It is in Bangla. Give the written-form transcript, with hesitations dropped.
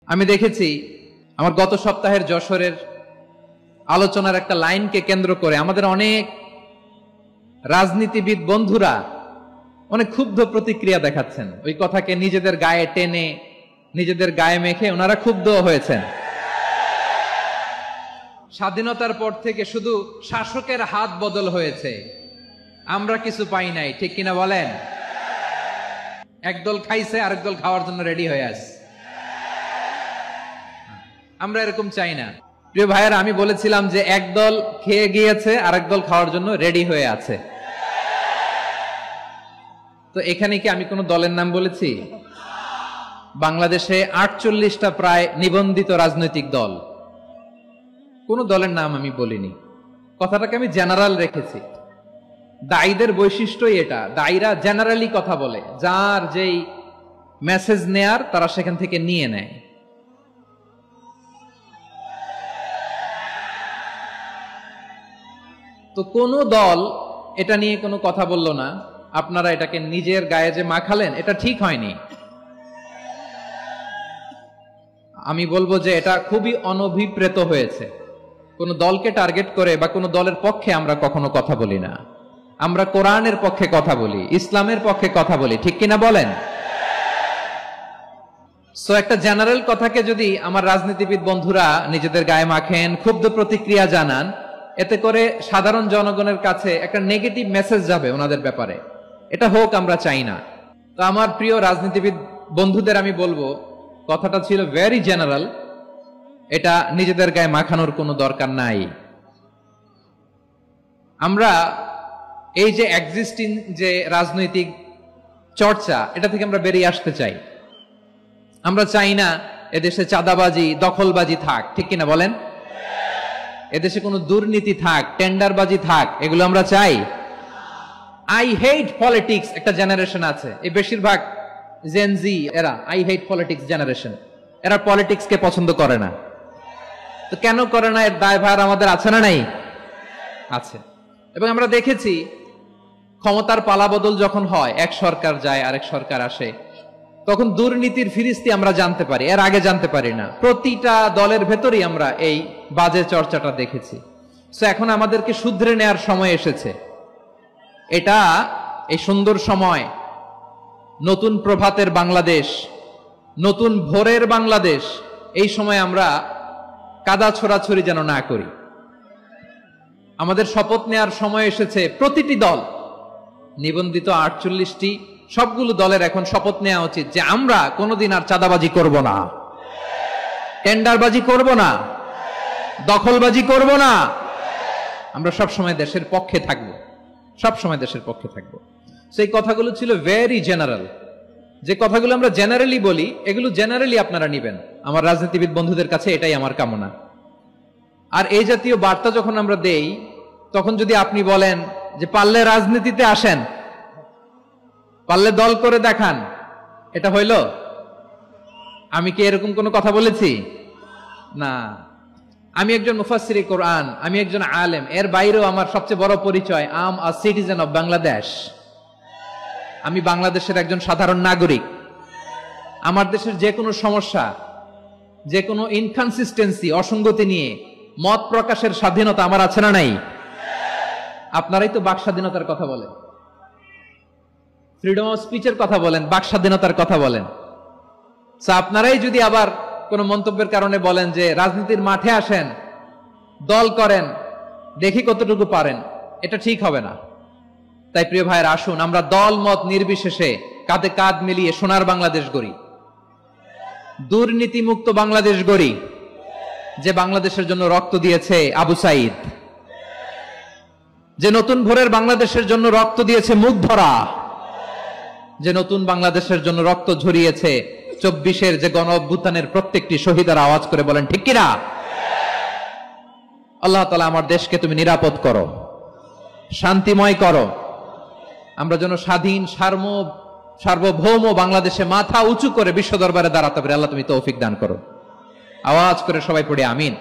আমি দেখেছি আমার গত সপ্তাহের যশোরের আলোচনার একটা লাইনকে কেন্দ্র করে আমাদের অনেক রাজনীতিবিদ বন্ধুরা অনেক ক্ষুব্ধ প্রতিক্রিয়া দেখাচ্ছেন। ওই কথাকে নিজেদের গায়ে টেনে নিজেদের গায়ে মেখে ওনারা ক্ষুব্ধ হয়েছেন। স্বাধীনতার পর থেকে শুধু শাসকের হাত বদল হয়েছে, আমরা কিছু পাই নাই, ঠিক কিনা বলেন? একদল খাইছে আরেক দল খাওয়ার জন্য রেডি হয়ে আছে। আমরা এরকম চাই না। প্রিয় ভাইয়েরা, আমি বলেছিলাম যে একদল খেয়ে গিয়েছে আরেক দল খাওয়ার জন্য রেডি হয়ে আছে। তো এখানে কি আমি কোন দলের নাম বলেছি? বাংলাদেশে 48টা প্রায় নিবন্ধিত রাজনৈতিক দল, কোন দলের নাম আমি বলিনি। কথাটাকে আমি জেনারেল রেখেছি। দায়ীদের বৈশিষ্ট্যই এটা, দায়ীরা জেনারেলি কথা বলে, যার যেই মেসেজ নেয়ার তারা সেখান থেকে নিয়ে নেয়। তো কোন দল এটা নিয়ে কোনো কথা বলল না। আপনারা এটাকে নিজের গায়ে যে মাখালেন, এটা ঠিক হয়নি। আমি বলবো যে এটা খুবই অনভিপ্রেত হয়েছে। কোন দলকে টার্গেট করে বা কোন দলের পক্ষে আমরা কখনো কথা বলি না। আমরা কোরআনের পক্ষে কথা বলি, ইসলামের পক্ষে কথা বলি, ঠিক কিনা বলেন? সো একটা জেনারেল কথাকে যদি আমার রাজনীতিবিদ বন্ধুরা নিজেদের গায়ে মাখেন, ক্ষুব্ধ প্রতিক্রিয়া জানান, এতে করে সাধারণ জনগণের কাছে একটা নেগেটিভ মেসেজ যাবে ওনাদের ব্যাপারে। এটা হোক আমরা চাই না। তো আমার প্রিয় রাজনীতিবিদ বন্ধুদের আমি বলবো, কথাটা ছিল ভেরি জেনারেল, এটা নিজেদের গায়ে মাখানোর কোনো দরকার নাই। আমরা এই যে এক্সিস্টিং যে রাজনৈতিক চর্চা, এটা থেকে আমরা বেরিয়ে আসতে চাই। আমরা চাই না এদেশে চাঁদাবাজি, দখলবাজি থাক, ঠিক কিনা বলেন? এদেশে কোনো দুর্নীতি থাক, টেন্ডারবাজি থাক, এগুলো আমরা চাই। আই হেট পলিটিক্স একটা জেনারেশন আছে, এই বেশিরভাগ জেন জি এরা আই হেট পলিটিক্স জেনারেশন, এরা পলিটিক্সকে পছন্দ করে না। তো কেন করে না, এর দায়ভার আমাদের আছে না নাই? আছে। এবং আমরা দেখেছি ক্ষমতার পালাবদল যখন হয়, এক সরকার যায় আরেক সরকার আসে, তখন দুর্নীতির ফিরিস্তি আমরা জানতে পারি, এর আগে জানতে পারি না। প্রতিটা দলের ভেতরেই আমরা এই বাজে চর্চাটা দেখেছি। সো এখন আমাদেরকে শুধরে নেয়ার সময় এসেছে। এটা এই সুন্দর সময়, নতুন প্রভাতের বাংলাদেশ, নতুন ভোরের বাংলাদেশ, এই সময় আমরা কাদা ছোড়াছড়ি যেন না করি। আমাদের শপথ নেয়ার সময় এসেছে। প্রতিটি দল, নিবন্ধিত 48টি, সবগুলো দলের এখন শপথ নেওয়া উচিত যে আমরা কোনোদিন আর চাঁদাবাজি করব না, টেন্ডারবাজি করব না, দখলবাজি করব না। আমরা সবসময় দেশের পক্ষে থাকব, সবসময় দেশের পক্ষে থাকব। সেই কথাগুলো ছিল ভেরি জেনারেল। যে কথাগুলো আমরা জেনারেলি বলি, এগুলো জেনারেলি আপনারা নিবেন। আমার রাজনীতিবিদ বন্ধুদের কাছে এটাই আমার কামনা। আর এই জাতীয় বার্তা যখন আমরা দেই, তখন যদি আপনি বলেন যে পারলে রাজনীতিতে আসেন, পারলে দল করে দেখান, এটা হইল? আমি কি এরকম কোনো কথা বলেছি? না। আমি একজন মুফাসসিরে কোরআন, আমি একজন আলেম, এর বাইরেও আমার সবচেয়ে বড় পরিচয় আম আ সিটিজেন অফ বাংলাদেশ। আমি বাংলাদেশের একজন সাধারণ নাগরিক। আমার দেশের যে কোনো সমস্যা, যে কোনো ইনকনসিস্টেন্সি, অসঙ্গতি নিয়ে মত প্রকাশের স্বাধীনতা আমার আছে না নাই? আপনারাই তো বাক স্বাধীনতার কথা বলেন, ফ্রিডম অফ স্পিচের কথা বলেন, বাক স্বাধীনতার কথা বলেন। আপনারাই যদি আবার কোন মন্তব্যের কারণে বলেন যে রাজনীতির মাঠে আসেন, দল করেন, দেখি কতটুকু পারেন, এটা ঠিক হবে না। তাই প্রিয় ভাইয়ের, আসুন আমরা দল মত নির্বিশেষে কাঁধে কাঁধ মিলিয়ে সোনার বাংলাদেশ গড়ি, দুর্নীতি মুক্ত বাংলাদেশ গড়ি, যে বাংলাদেশের জন্য রক্ত দিয়েছে আবু সাইদ, যে নতুন ভোরের বাংলাদেশের জন্য রক্ত দিয়েছে মুগ্ধরা, যে নতুন বাংলাদেশের জন্য রক্ত ঝরিয়েছে 24-এর যে গণ অভ্যুত্থানের প্রত্যেকটি শহীদের আওয়াজ করে বলেন ঠিক কিনা? আল্লাহ তাআলা আমার দেশকে তুমি নিরাপদ করো, শান্তিময় করো। আমরা যেন স্বাধীন সার্বভৌম বাংলাদেশে মাথা উঁচু করে বিশ্ব দরবারে দাঁড়াতে পারি। আল্লাহ তুমি তৌফিক দান করো। আওয়াজ করে সবাই পড়ে আমিন।